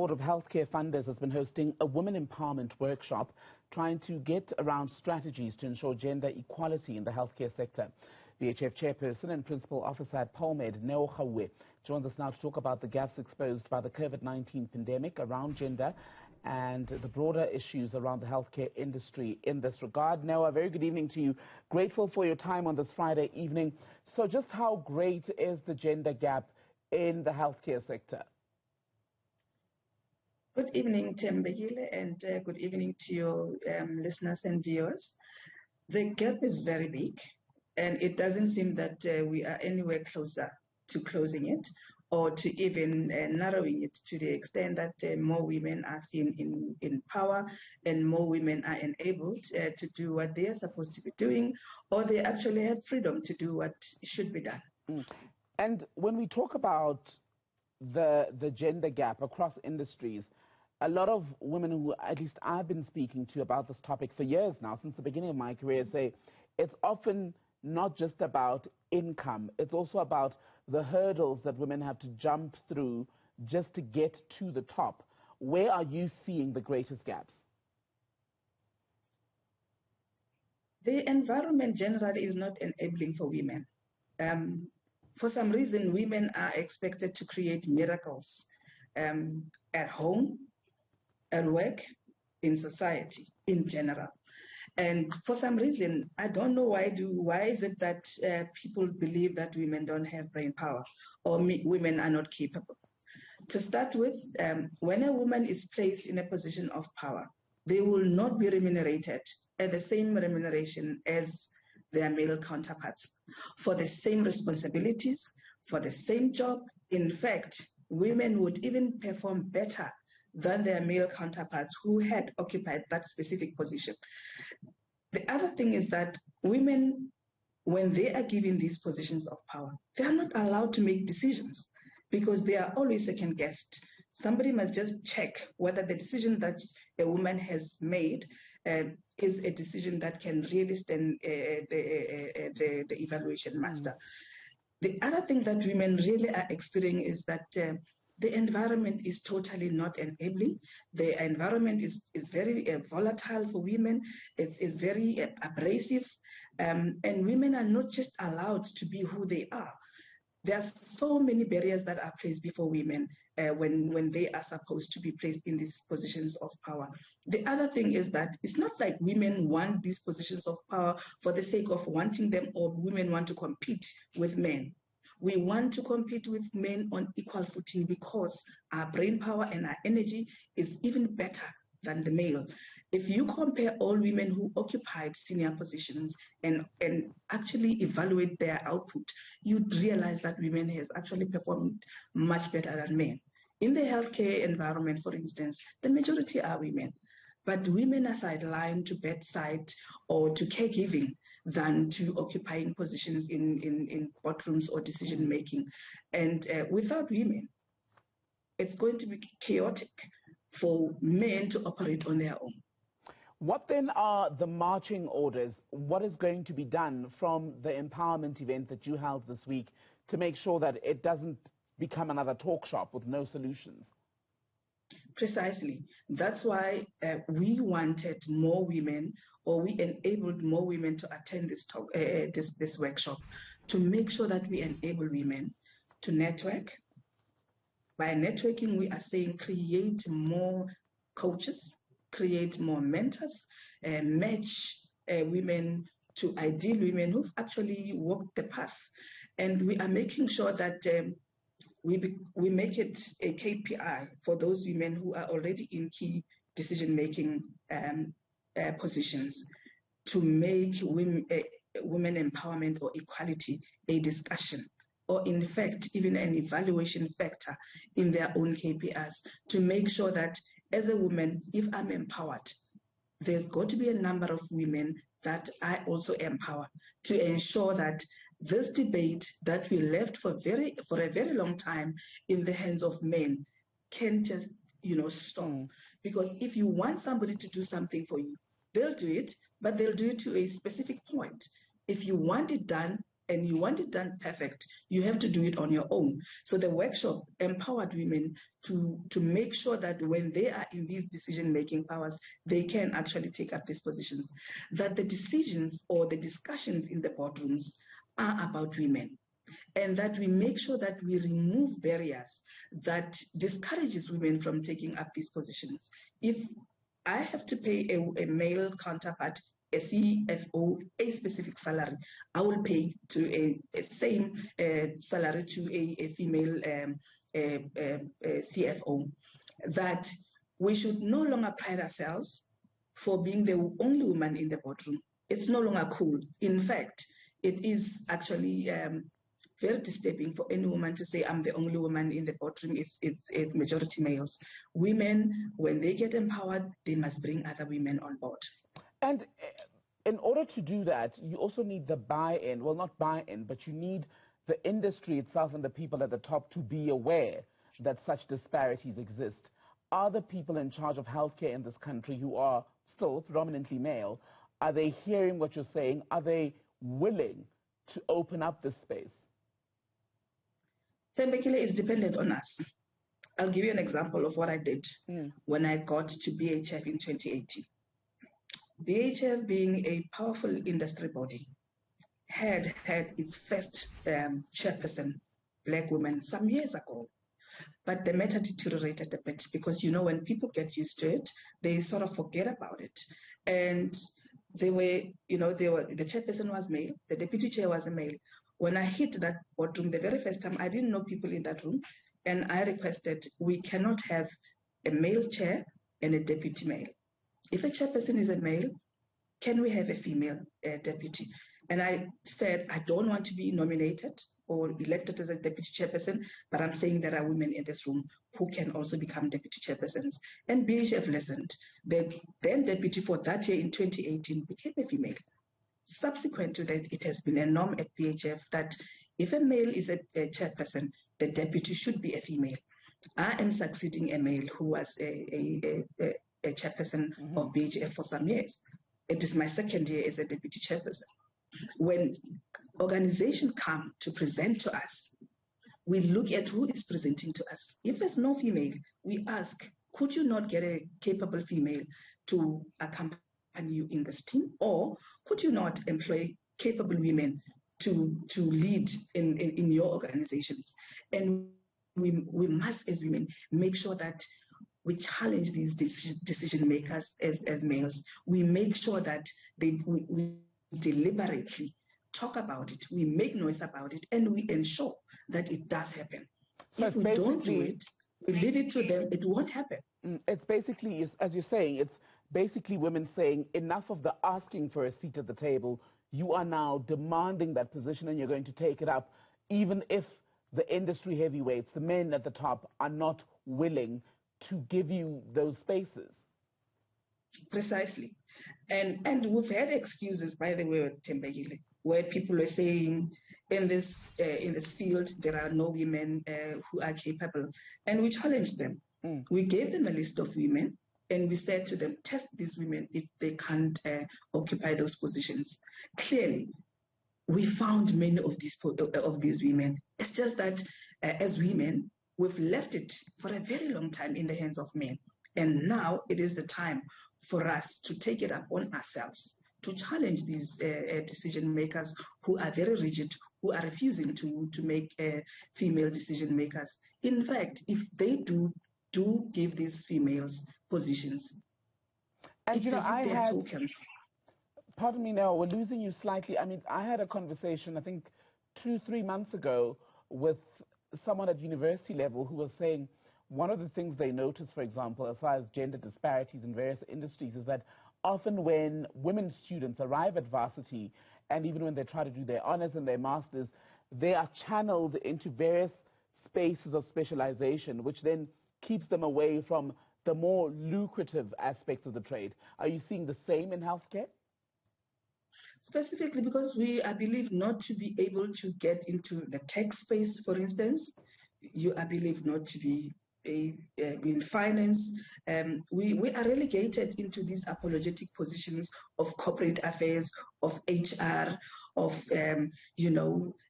Board of Healthcare Funders has been hosting a women empowerment workshop trying to get around strategies to ensure gender equality in the healthcare sector. VHF Chairperson and Principal Officer at Polmed Neo Khauoe joins us now to talk about the gaps exposed by the Covid-19 pandemic around gender and the broader issues around the healthcare industry in this regard. Noah, very good evening to you. Grateful for your time on this Friday evening. So just how great is the gender gap in the healthcare sector? Good evening, Tembegile, and good evening to your listeners and viewers. The gap is very big, and it doesn't seem that we are anywhere closer to closing it or to even narrowing it to the extent that more women are seen in power and more women are enabled to do what they are supposed to be doing, or they actually have freedom to do what should be done. And when we talk about the gender gap across industries, a lot of women who at least I've been speaking to about this topic for years now, since the beginning of my career, say it's often not just about income, it's also about the hurdles that women have to jump through just to get to the top. Where are you seeing the greatest gaps? The environment generally is not enabling for women. For some reason, women are expected to create miracles at home, at work, in society in general. And for some reason, I don't know why is it that people believe that women don't have brain power or women are not capable. To start with, when a woman is placed in a position of power, they will not be remunerated at the same remuneration as their male counterparts for the same responsibilities, for the same job. In fact, women would even perform better than their male counterparts who had occupied that specific position. The other thing is that women, when they are given these positions of power, they are not allowed to make decisions because they are always second guessed. Somebody must just check whether the decision that a woman has made is a decision that can really stand the evaluation master. The other thing that women really are experiencing is that the environment is totally not enabling. The environment is very volatile for women. It's very abrasive. And women are not just allowed to be who they are. There are so many barriers that are placed before women when they are supposed to be placed in these positions of power. The other thing is that it's not like women want these positions of power for the sake of wanting them, or women want to compete with men. We want to compete with men on equal footing because our brain power and our energy is even better than the male. If you compare all women who occupied senior positions and actually evaluate their output, you'd realize that women has actually performed much better than men. In the healthcare environment, for instance, the majority are women. But women are sidelined to bedside or to caregiving than to occupying positions in courtrooms or decision making. And without women, it's going to be chaotic for men to operate on their own. What then are the marching orders? What is going to be done from the empowerment event that you held this week to make sure that it doesn't become another talk shop with no solutions? Precisely. That's why we wanted more women, or we enabled more women to attend this workshop, to make sure that we enable women to network. By networking, we are saying create more coaches, create more mentors, match women to ideal women who've actually walked the path. And we are making sure that we make it a KPI for those women who are already in key decision-making positions to make women empowerment or equality a discussion, or in fact even an evaluation factor in their own KPIs, to make sure that as a woman, if I'm empowered, there's got to be a number of women that I also empower to ensure that this debate that we left for a very long time in the hands of men can just stop. Because if you want somebody to do something for you, they'll do it, but they'll do it to a specific point. If you want it done, and you want it done perfect, you have to do it on your own. So the workshop empowered women to make sure that when they are in these decision-making powers, they can actually take up these positions, that the decisions or the discussions in the boardrooms are about women, and that we make sure that we remove barriers that discourages women from taking up these positions. If I have to pay a male counterpart, a CFO, a specific salary, I will pay to a same salary to a female CFO. That we should no longer pride ourselves for being the only woman in the boardroom. It's no longer cool. In fact, it is actually very disturbing for any woman to say, I'm the only woman in the boardroom. It's majority males. Women, when they get empowered, they must bring other women on board. And in order to do that, you also need the buy-in. Well, not buy-in, but you need the industry itself and the people at the top to be aware that such disparities exist. Are the people in charge of healthcare in this country, who are still predominantly male, are they hearing what you're saying? Are they willing to open up this space? Sembekile is dependent on us. I'll give you an example of what I did when I got to BHF in 2018. BHF, being a powerful industry body, had its first chairperson, black woman, some years ago. But the matter deteriorated a bit because, when people get used to it, they sort of forget about it. And the chairperson was male, the deputy chair was a male. When I hit that boardroom the very first time, I didn't know people in that room, and I requested, we cannot have a male chair and a deputy male. If a chairperson is a male, can we have a female deputy? And I said, I don't want to be nominated or elected as a deputy chairperson, but I'm saying there are women in this room who can also become deputy chairpersons. And BHF listened. The then deputy for that year in 2018 became a female. Subsequent to that, it has been a norm at BHF that if a male is a chairperson, the deputy should be a female. I am succeeding a male who was a chairperson of BHF for some years. It is my second year as a deputy chairperson. When organizations come to present to us, we look at who is presenting to us. If there's no female, we ask, could you not get a capable female to accompany you in this team? Or could you not employ capable women to lead in your organizations? And we must, as women, make sure that we challenge these decision makers as males. We make sure that we deliberately talk about it, we make noise about it, and we ensure that it does happen. So if we don't do it, we leave it to them, it won't happen. It's basically, as you're saying, it's basically women saying, enough of the asking for a seat at the table. You are now demanding that position, and you're going to take it up, even if the industry heavyweights, the men at the top, are not willing to give you those spaces. Precisely. And we've had excuses, by the way, with Tembekile, where people are saying, in this field, there are no women who are capable. And we challenged them. We gave them a list of women, and we said to them, test these women if they can't occupy those positions. Clearly, we found many of these women. It's just that as women, we've left it for a very long time in the hands of men. And now it is the time for us to take it upon ourselves to challenge these decision makers who are very rigid, who are refusing to make female decision makers. In fact, if they do give these females positions, and I had tokens. Pardon me now, we're losing you slightly. I mean, I had a conversation, I think 2-3 months ago, with someone at university level who was saying one of the things they notice, for example, as far as gender disparities in various industries, is that often when women students arrive at varsity, and even when they try to do their honors and their masters, they are channeled into various spaces of specialization, which then keeps them away from the more lucrative aspects of the trade. Are you seeing the same in healthcare? Specifically because we are believed not to be able to get into the tech space, for instance, you are believed not to be in finance. We are relegated into these apologetic positions of corporate affairs, of HR, of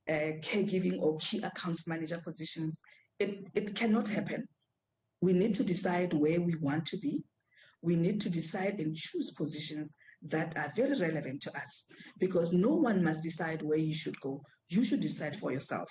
caregiving or key accounts manager positions. It cannot happen. We need to decide where we want to be. We need to decide and choose positions that are very relevant to us, because no one must decide where you should go. You should decide for yourself.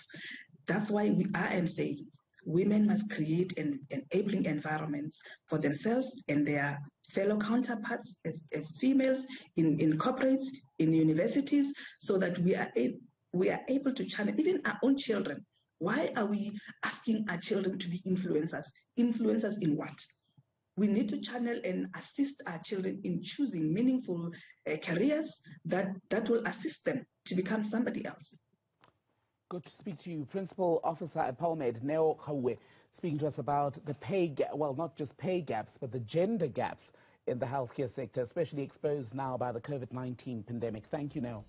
That's why I am saying women must create an enabling environments for themselves and their fellow counterparts as females in corporates, in universities, so that we are able to channel even our own children. Why are we asking our children to be influencers? Influencers in what? We need to channel and assist our children in choosing meaningful careers that will assist them to become somebody else. Good to speak to you. Principal Officer at Polmed Neo Khauoe, speaking to us about the pay gap, well, not just pay gaps, but the gender gaps in the healthcare sector, especially exposed now by the COVID-19 pandemic. Thank you, Neo.